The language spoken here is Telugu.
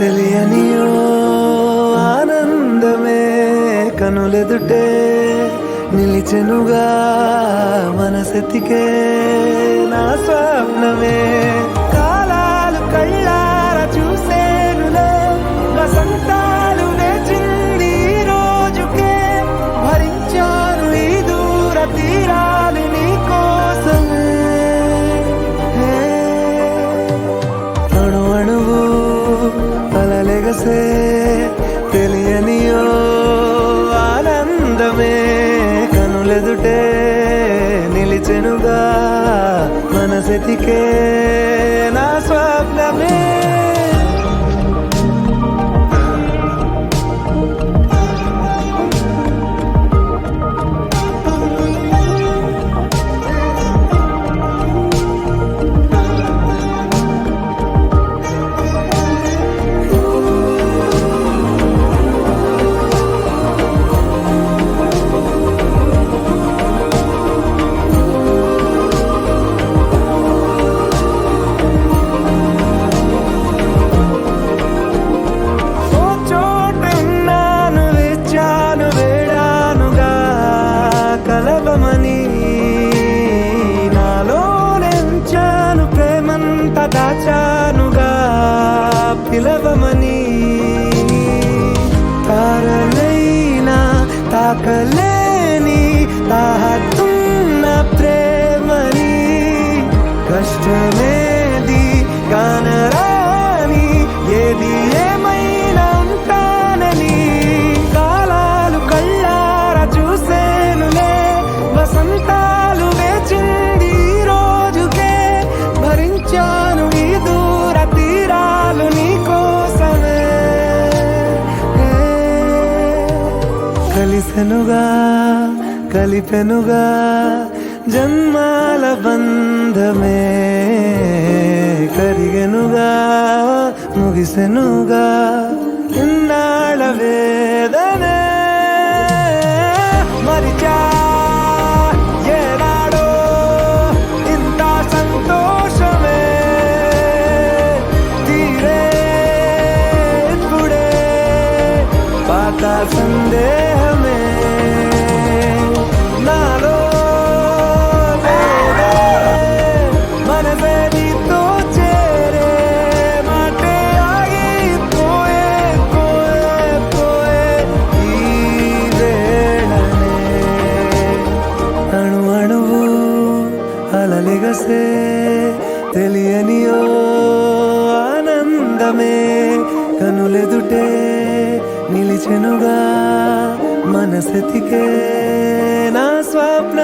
తెలియనియో ఆనందమే కనులెదుటే నిలిచెనుగా మనసెతికే నా స్వప్నమే కాలాలు కళ్ళార చూసేనులే వసంతాలు వేచింది ఈ రోజుకే భరించాను ఈ దూర తీరాలు నీ కోసమే అణు అణువు అలలెగసే తెలియనియో ఆనందమే కనులెదుటే నిలిచెనుగా మనసెతికే నా స్వప్నమే కలవమని నాలో నెంచాను ప్రేమంత దాచానుగా పిలవమని తారలైనా తాకలేని తాహతున్న ప్రేమని కష్టమేది కానరాని ఏది ఏమైనా ఉంటానని కాలాలు కళ్ళార చూసేనులే వసంతాలు వేచింది ఈ రోజుకే భరించాను ఈ దూర తీరాలు నీ కోసమే కలిసెనుగా కలిపెనుగా జన్మాల బంధమే కరిగెనుగా ముగిసెనుగా ఇన్నాళ్ళ వేదనే మరిచా ఏనాడో ఇంత సంతోషమే తీరే ఇప్పుడే పాత సందేహమే నాలో లేదే మనసే నీతో చేరే మాటే ఆగిపోయే పోయే పోయే ఈ వేళనే అణు అణువు అలలెగసే తెలియనియో ఆనందమే కనులెదుటే నిలిచెనుగా మనసెతికే నా స్వప్న